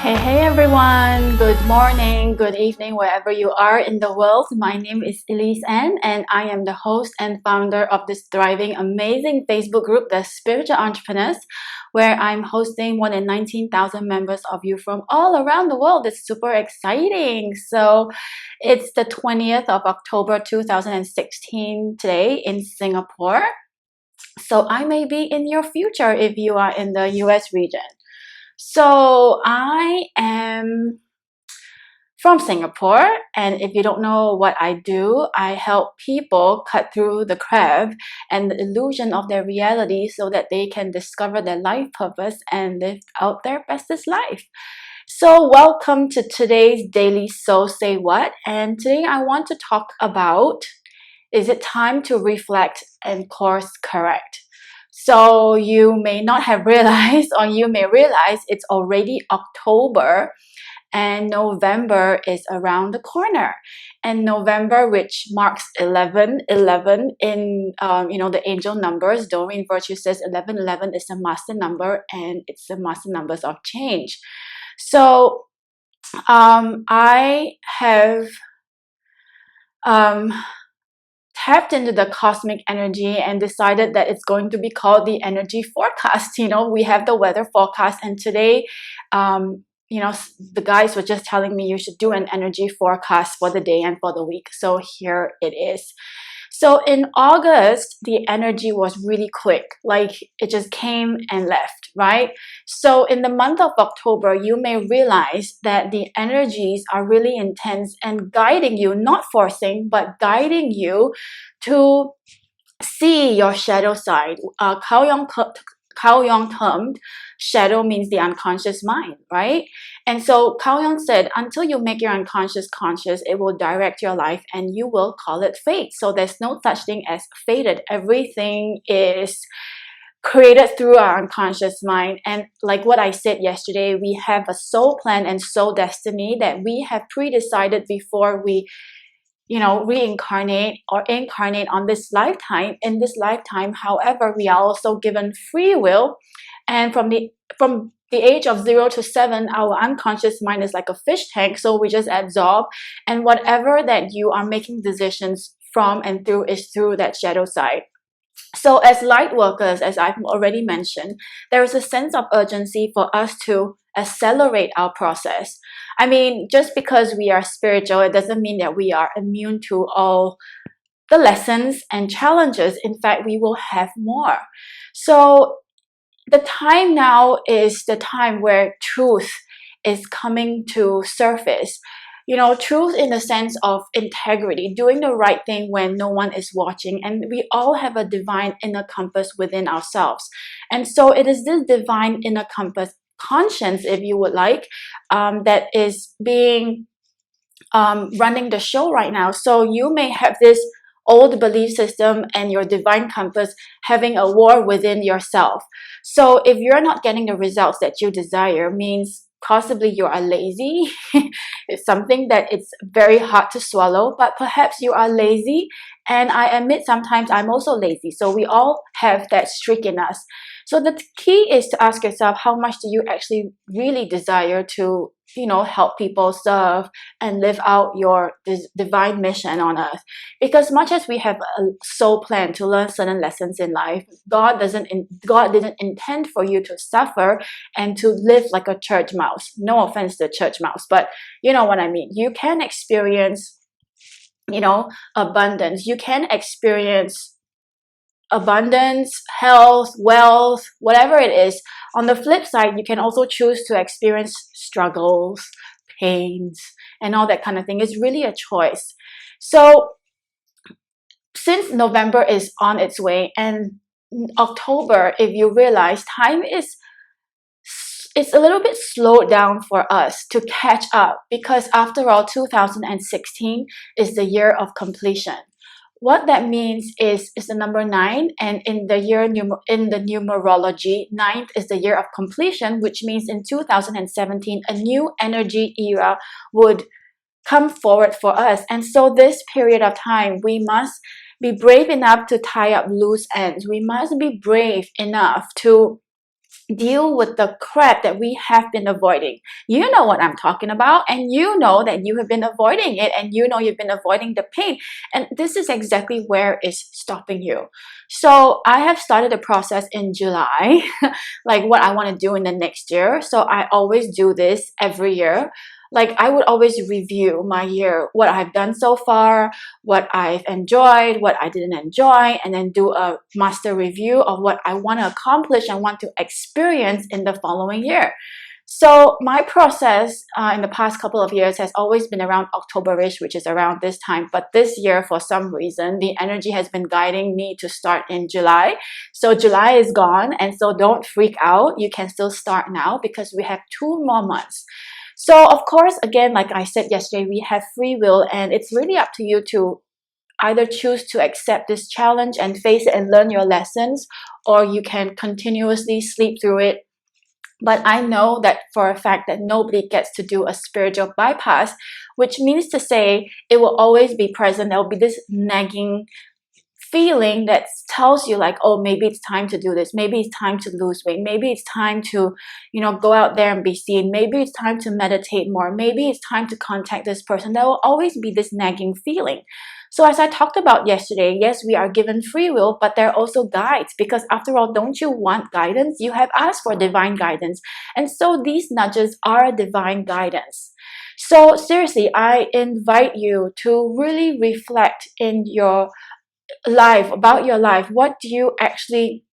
Hey everyone, good morning, good evening, wherever you are in the world. My name is Elise Ann, and I am the host and founder of this thriving, amazing Facebook group, The Spiritual Entrepreneurs, where I'm hosting more than 19,000 members of you from all around the world. It's super exciting. So it's the 20th of October 2016 today in Singapore. So I may be in your future if you are in the US region. So I am from Singapore, and if you don't know what I do, I help people cut through the crap and the illusion of their reality so that they can discover their life purpose and live out their bestest life. So welcome to today's Daily So Say What, and today I want to talk about, is it time to reflect and course correct? So you may not have realized, or you may realize it's already October and November is around the corner. And November, which marks 11:11 in the angel numbers, Doreen Virtue says 11:11 is a master number, and it's the master numbers of change. So I have tapped into the cosmic energy and decided that it's going to be called the energy forecast. We have the weather forecast, and today the guys were just telling me you should do an energy forecast for the day and for the week. So here it is. So in August, the energy was really quick, like it just came and left, right? So in the month of October, you may realize that the energies are really intense and guiding you, not forcing, but guiding you to see your shadow side. Carl Jung termed shadow means the unconscious mind, right? And so Carl Jung said, until you make your unconscious conscious, it will direct your life and you will call it fate. So there's no such thing as fated. Everything is created through our unconscious mind. And like what I said yesterday, we have a soul plan and soul destiny that we have pre-decided before we reincarnate or incarnate on this lifetime. In this lifetime, however, we are also given free will, and from the age of 0 to 7, our unconscious mind is like a fish tank, so we just absorb, and whatever that you are making decisions from and through is through that shadow side. So as light workers, as I've already mentioned, there is a sense of urgency for us to accelerate our process. I mean, just because we are spiritual, it doesn't mean that we are immune to all the lessons and challenges. In fact, we will have more. So the time now is the time where truth is coming to surface. Truth in the sense of integrity, doing the right thing when no one is watching. And we all have a divine inner compass within ourselves. And so it is this divine inner compass, conscience, if you would like, that is being running the show right now. So you may have this old belief system and your divine compass having a war within yourself. So if you're not getting the results that you desire, means possibly you are lazy. It's something that it's very hard to swallow, but perhaps you are lazy. And I admit sometimes I'm also lazy. So we all have that streak in us. So the key is to ask yourself, how much do you actually really desire to, help people, serve, and live out your divine mission on earth? Because much as we have a soul plan to learn certain lessons in life, God didn't intend for you to suffer and to live like a church mouse. No offense to church mouse, but you know what I mean. You can experience, abundance. You can experience abundance, health, wealth, whatever it is. On the flip side, you can also choose to experience struggles, pains, and all that kind of thing. It's really a choice. So since November is on its way, and October, if you realize, time it's a little bit slowed down for us to catch up, because after all, 2016 is the year of completion. What that means is the number 9, and in the numerology, 9th is the year of completion, which means in 2017 a new energy era would come forward for us. And so this period of time, we must be brave enough to tie up loose ends. We must be brave enough to deal with the crap that we have been avoiding. You know what I'm talking about, and you know that you have been avoiding it, and you know you've been avoiding the pain, and this is exactly where it's stopping you. So I have started a process in July, like what I want to do in the next year. So I always do this every year. Like I would always review my year, what I've done so far, what I've enjoyed, what I didn't enjoy, and then do a master review of what I want to accomplish and want to experience in the following year. So my process in the past couple of years has always been around October-ish, which is around this time. But this year, for some reason, the energy has been guiding me to start in July. So July is gone, and so don't freak out. You can still start now because we have 2 more months. So of course, again, like I said yesterday, we have free will, and it's really up to you to either choose to accept this challenge and face it and learn your lessons, or you can continuously sleep through it. But I know that for a fact that nobody gets to do a spiritual bypass, which means to say it will always be present. There will be this nagging feeling that tells you like, oh, maybe it's time to do this, maybe it's time to lose weight, maybe it's time to, go out there and be seen, maybe it's time to meditate more, maybe it's time to contact this person. There will always be this nagging feeling. So as I talked about yesterday, yes, we are given free will, but there are also guides, because after all, don't you want guidance? You have asked for divine guidance, and so these nudges are divine guidance. So seriously, I invite you to really reflect in your life, about your life. What do you actually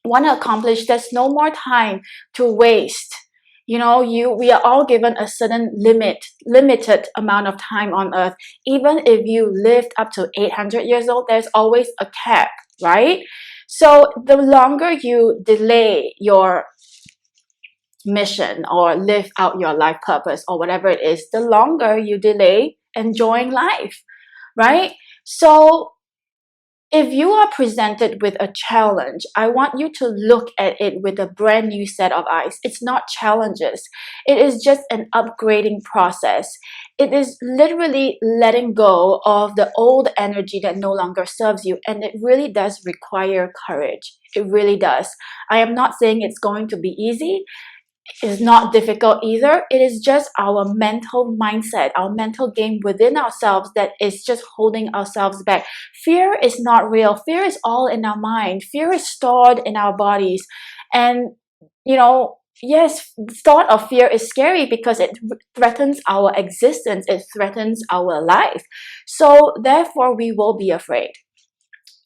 want to accomplish? There's no more time to waste. We are all given a certain limited amount of time on earth. Even if you lived up to 800 years old, there's always a cap, right? So the longer you delay your mission or live out your life purpose or whatever it is, the longer you delay enjoying life, right? So if you are presented with a challenge, I want you to look at it with a brand new set of eyes. It's not challenges. It is just an upgrading process. It is literally letting go of the old energy that no longer serves you. And it really does require courage. It really does. I am not saying it's going to be easy. Is not difficult either. It is just our mental mindset, our mental game within ourselves that is just holding ourselves back. Fear is not real. Fear is all in our mind. Fear is stored in our bodies. And, yes, the thought of fear is scary because it threatens our existence. It threatens our life. So therefore, we will be afraid.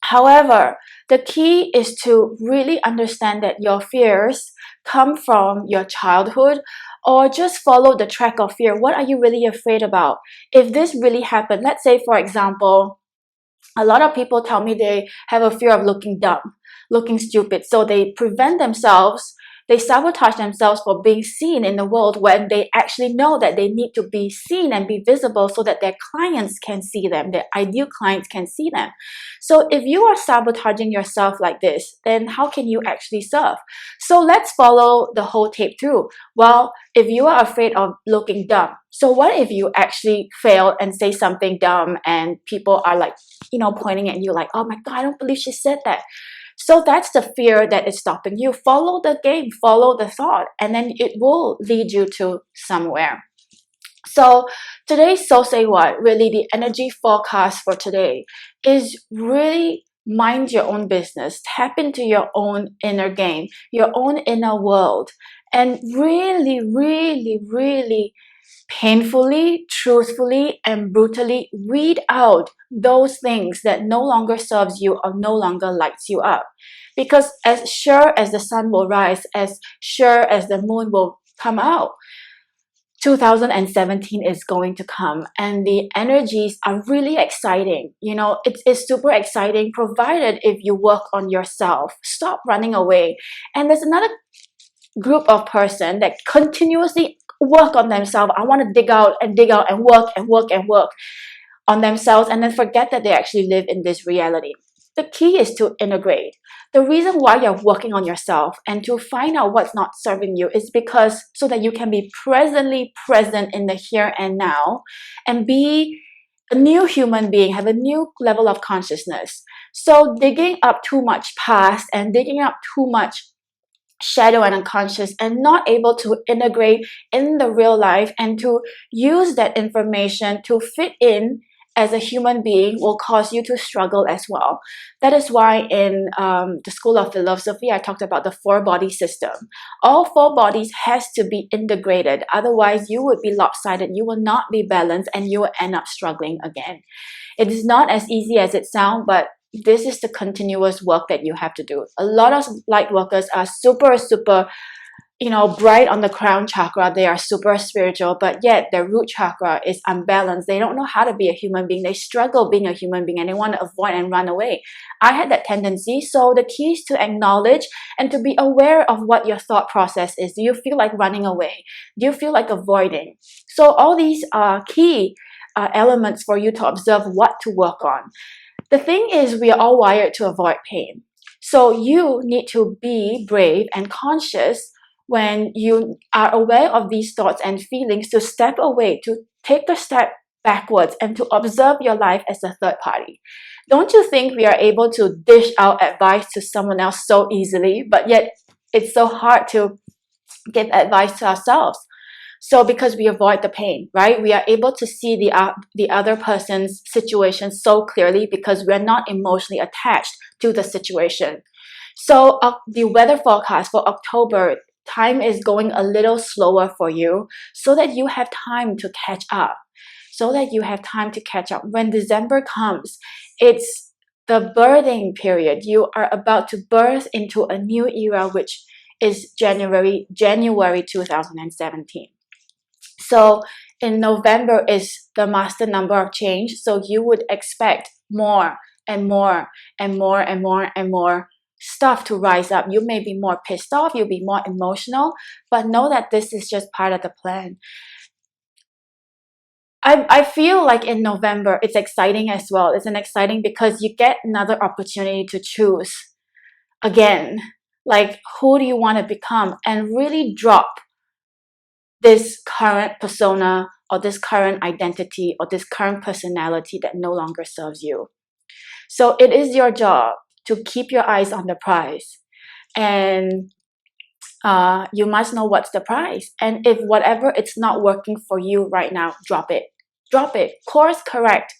However, the key is to really understand that your fears come from your childhood, or just follow the track of fear. What are you really afraid about? If this really happened, let's say, for example, a lot of people tell me they have a fear of looking dumb, looking stupid. So they prevent themselves, they sabotage themselves for being seen in the world when they actually know that they need to be seen and be visible so that their clients can see them, their ideal clients can see them. So if you are sabotaging yourself like this, then how can you actually serve? So let's follow the whole tape through. Well, if you are afraid of looking dumb, so what if you actually fail and say something dumb and people are like, pointing at you like, oh my God, I don't believe she said that. So that's the fear that is stopping you. Follow the game, follow the thought, and then it will lead you to somewhere. So today's So Say What, really the energy forecast for today is really mind your own business. Tap into your own inner game, your own inner world, and really, really, really painfully, truthfully, and brutally weed out those things that no longer serves you or no longer lights you up. Because as sure as the sun will rise, as sure as the moon will come out, 2017 is going to come, and the energies are really exciting. It's super exciting, provided if you work on yourself. Stop running away. And there's another group of person that continuously work on themselves. I want to dig out and work and work and work on themselves, and then forget that they actually live in this reality. The key is to integrate. The reason why you're working on yourself and to find out what's not serving you is because so that you can be presently present in the here and now and be a new human being, have a new level of consciousness. So digging up too much past and digging up too much shadow and unconscious and not able to integrate in the real life and to use that information to fit in as a human being will cause you to struggle as well. That is why in the School of Philosophy, I talked about the 4-body system. All 4 bodies has to be integrated. Otherwise, you would be lopsided. You will not be balanced and you will end up struggling again. It is not as easy as it sounds, but this is the continuous work that you have to do. A lot of light workers are super bright on the crown chakra. They are super spiritual, but yet their root chakra is unbalanced. They don't know how to be a human being. They struggle being a human being and they want to avoid and run away. I had that tendency. So the key is to acknowledge and to be aware of what your thought process is. Do you feel like running away? Do you feel like avoiding? So all these are key elements for you to observe what to work on. The thing is, we are all wired to avoid pain. So you need to be brave and conscious when you are aware of these thoughts and feelings, to step away, to take a step backwards and to observe your life as a third party. Don't you think we are able to dish out advice to someone else so easily, but yet it's so hard to give advice to ourselves? So because we avoid the pain, right? We are able to see the other person's situation so clearly because we're not emotionally attached to the situation. So the weather forecast for October, time is going a little slower for you so that you have time to catch up. When December comes, it's the birthing period. You are about to birth into a new era, which is January 2017. So in November is the master number of change. So you would expect more and more and more and more and more stuff to rise up. You may be more pissed off, you'll be more emotional, but know that this is just part of the plan. I feel like in November, it's exciting as well. It's exciting because you get another opportunity to choose again. Like, who do you want to become? And really drop this current persona or this current identity or this current personality that no longer serves you. So it is your job to keep your eyes on the prize. And you must know what's the prize. And if whatever it's not working for you right now, drop it. Drop it. Course correct,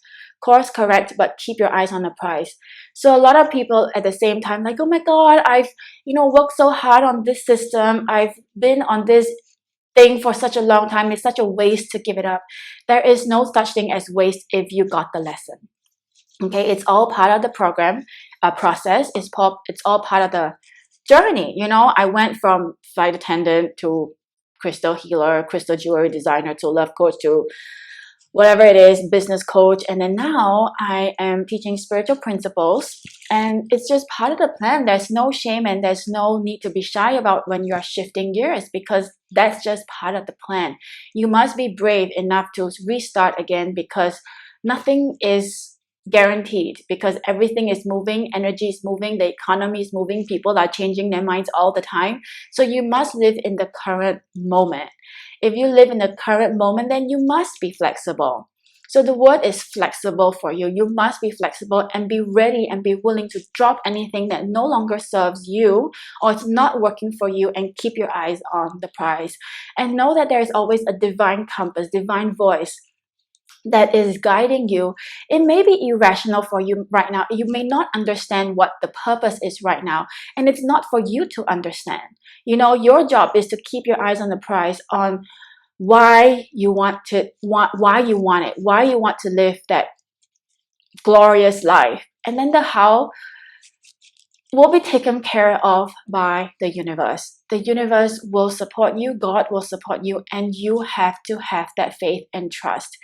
but keep your eyes on the prize. So a lot of people at the same time, like, oh my God, I've worked so hard on this system. I've been on this thing for such a long time. It's such a waste to give it up. There is no such thing as waste if you got the lesson. Okay, it's all part of the program process. It's all part of the journey. I went from flight attendant to crystal healer, crystal jewelry designer, to love coach, to whatever it is, business coach. And then now I am teaching spiritual principles, and it's just part of the plan. There's no shame and there's no need to be shy about when you're shifting gears, because that's just part of the plan. You must be brave enough to restart again, because nothing is guaranteed, because everything is moving, energy is moving, the economy is moving, people are changing their minds all the time. So you must live in the current moment. If you live in the current moment, then you must be flexible. So the word is flexible for you. You must be flexible and be ready and be willing to drop anything that no longer serves you or it's not working for you, and keep your eyes on the prize. And know that there is always a divine compass, divine voice that is guiding you. It may be irrational for you right now. You may not understand what the purpose is right now, and it's not for you to understand. Your job is to keep your eyes on the prize, on why you want it, why you want to live that glorious life. And then the how will be taken care of by the universe. The universe will support you, God will support you, and you have to have that faith and trust.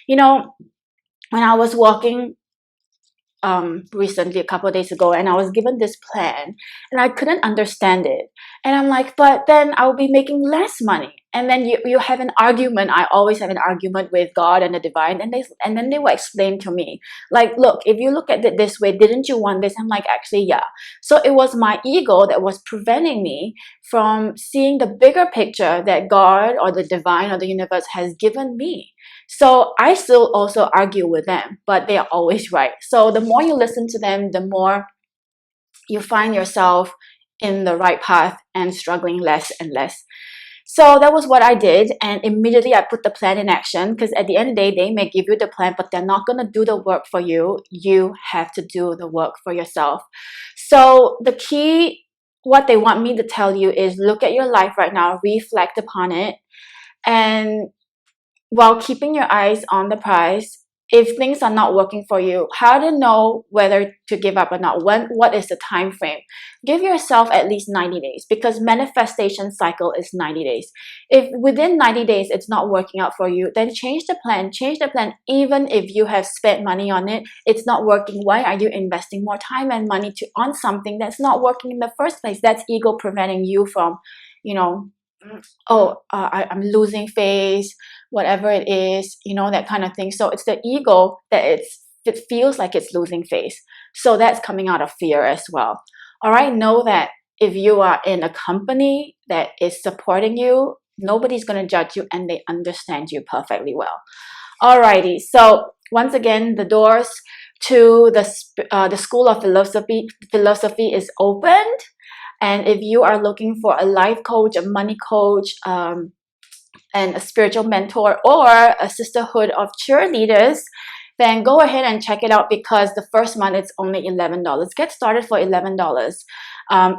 When I was walking recently, a couple of days ago, and I was given this plan and I couldn't understand it. And I'm like, but then I'll be making less money. And then you have an argument. I always have an argument with God and the divine. And then they will explain to me, like, look, if you look at it this way, didn't you want this? I'm like, actually, yeah. So it was my ego that was preventing me from seeing the bigger picture that God or the divine or the universe has given me. So I still also argue with them, but they are always right. So the more you listen to them, the more you find yourself in the right path and struggling less and less. So that was what I did, and immediately I put the plan in action, because at the end of the day, they may give you the plan, but they're not going to do the work for you. You have to do the work for yourself. So the key, what they want me to tell you is look at your life right now, reflect upon it, and while keeping your eyes on the prize, if things are not working for you, how to know whether to give up or not? What is the time frame? Give yourself at least 90 days, because manifestation cycle is 90 days. If within 90 days it's not working out for you, then change the plan. Change the plan. Even if you have spent money on it, it's not working. Why are you investing more time and money on something that's not working in the first place? That's ego preventing you from, I'm losing face, whatever it is, that kind of thing. So it's the ego that it feels like it's losing face. So that's coming out of fear as well. All right, know that if you are in a company that is supporting you, nobody's going to judge you, and they understand you perfectly well. Alrighty, so once again, the doors to the School of Philosophy is opened. And if you are looking for a life coach, a money coach, and a spiritual mentor, or a sisterhood of cheerleaders, then go ahead and check it out, because the first month it's only $11. Get started for $11.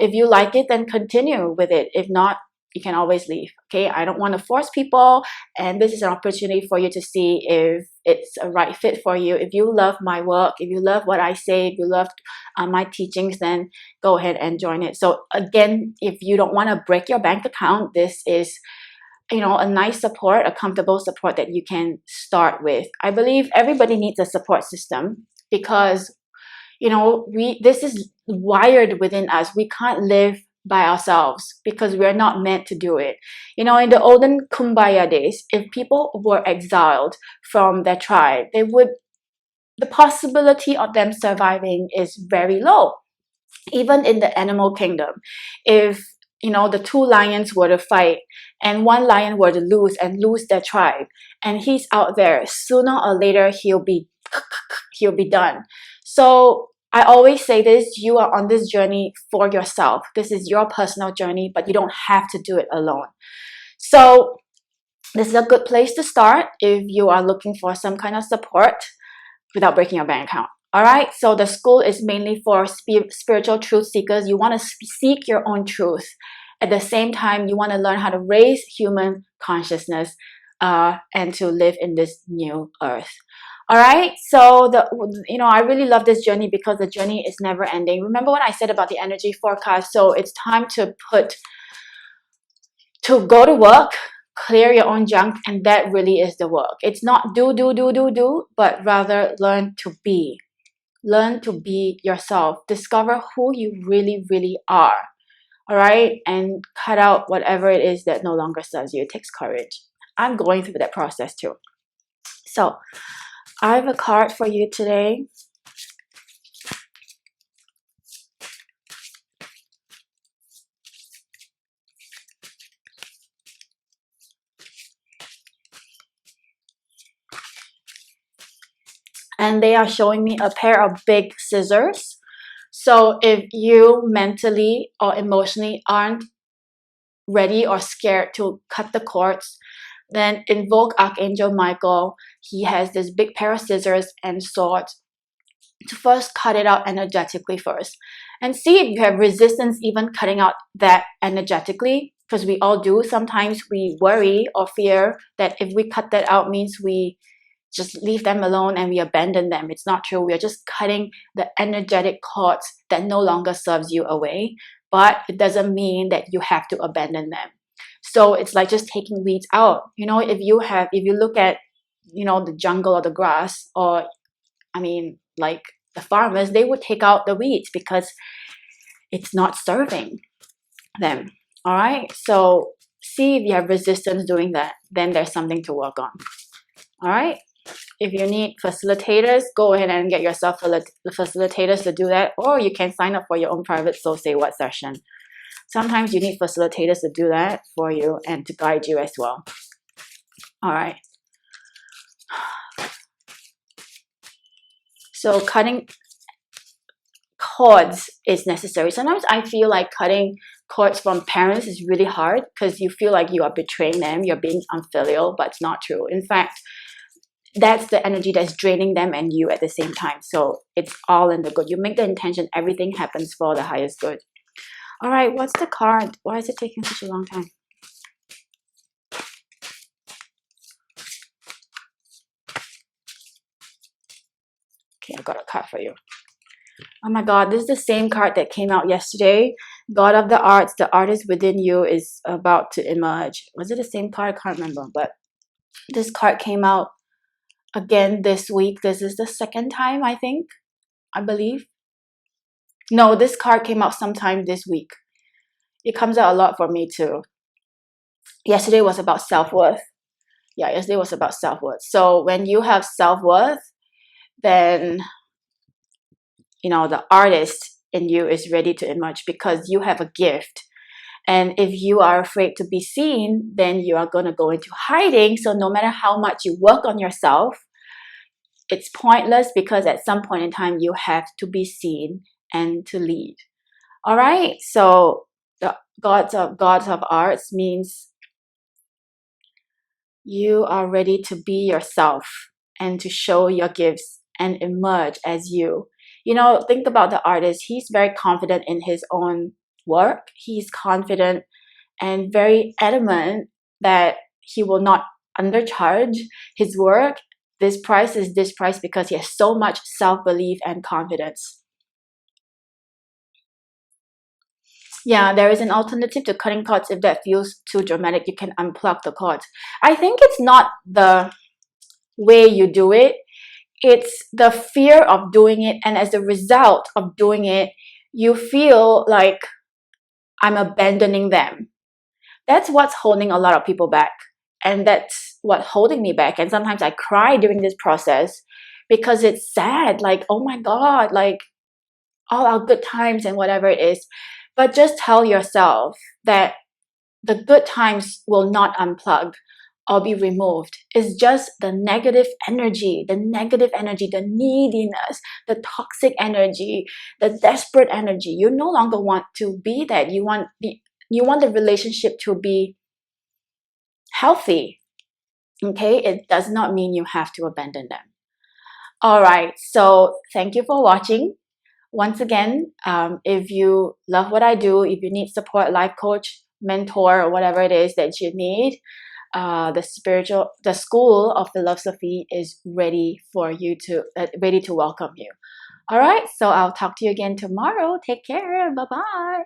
If you like it, then continue with it. If not, you can always leave. Okay, I don't want to force people, and this is an opportunity for you to see if it's a right fit for you. If you love my work, if you love what I say, if you love my teachings, then go ahead and join it. So again, if you don't want to break your bank account, this is a nice support, a comfortable support that you can start with. I believe everybody needs a support system, because this is wired within us. We can't live by ourselves, because we're not meant to do it. In the olden Kumbaya days, if people were exiled from their tribe, the possibility of them surviving is very low. Even in the animal kingdom, if the two lions were to fight, and one lion were to lose their tribe, and he's out there, sooner or later he'll be done. So I always say this: you are on this journey for yourself. This is your personal journey, but you don't have to do it alone. So this is a good place to start if you are looking for some kind of support without breaking your bank account. All right, so the school is mainly for spiritual truth seekers. You want to seek your own truth. At the same time, you want to learn how to raise human consciousness and to live in this new earth. All right, so I really love this journey, because the journey is never ending. Remember what I said about the energy forecast? So it's time to go to work, clear your own junk, and that really is the work. It's not do, but rather learn to be. Learn to be yourself. Discover who you really, really are. All right, and cut out whatever it is that no longer serves you. It takes courage. I'm going through that process too. So I have a card for you today. And they are showing me a pair of big scissors. So if you mentally or emotionally aren't ready or scared to cut the cords, then invoke Archangel Michael. He has this big pair of scissors and swords to first cut it out energetically first, and see if you have resistance even cutting out that energetically, because we all do. Sometimes we worry or fear that if we cut that out means we just leave them alone and we abandon them. It's not true. We are just cutting the energetic cords that no longer serves you away, but it doesn't mean that you have to abandon them. So it's like just taking weeds out. If you look at the jungle or the grass, or like the farmers, they would take out the weeds because it's not serving them. All right, so see if you have resistance doing that, then there's something to work on. All right, if you need facilitators, go ahead and get yourself facilitators to do that, or you can sign up for your own private Soul Say What session. Sometimes you need facilitators to do that for you and to guide you as well. All right, so cutting cords is necessary. Sometimes I feel like cutting cords from parents is really hard because you feel like you are betraying them, you're being unfilial, but it's not true. In fact, that's the energy that's draining them and you at the same time. So it's all in the good. You make the intention, everything happens for the highest good. All right, what's the card? Why is it taking such a long time? Okay, I got a card for you. Oh my God, this is the same card that came out yesterday. God of the Arts, the artist within you is about to emerge. Was it the same card? I can't remember, but this card came out again this week. This is the second time, I believe. No, this card came out sometime this week. It comes out a lot for me too. Yesterday was about self-worth. Yeah, yesterday was about self-worth. So when you have self-worth, then, you know, the artist in you is ready to emerge because you have a gift. And if you are afraid to be seen, then you are going to go into hiding. So no matter how much you work on yourself, it's pointless because at some point in time, you have to be seen and to lead. All right. So the gods of arts means you are ready to be yourself and to show your gifts and emerge as you. You know, think about the artist. He's very confident in his own work. He's confident and very adamant that he will not undercharge his work. This price is this price because he has so much self-belief and confidence. Yeah, there is an alternative to cutting cords. If that feels too dramatic, you can unplug the cords. I think it's not the way you do it. It's the fear of doing it. And as a result of doing it, you feel like I'm abandoning them. That's what's holding a lot of people back. And that's what's holding me back. And sometimes I cry during this process because it's sad. Like, oh my God, like all our good times and whatever it is. But just tell yourself that the good times will not unplug or be removed. It's just the negative energy, the neediness, the toxic energy, the desperate energy. You no longer want to be that. You want the relationship to be healthy. Okay? It does not mean you have to abandon them. All right. So thank you for watching. Once again, if you love what I do, if you need support, life coach, mentor, or whatever it is that you need, the School of Philosophy is ready for you ready to welcome you. All right, so I'll talk to you again tomorrow. Take care. Bye-bye.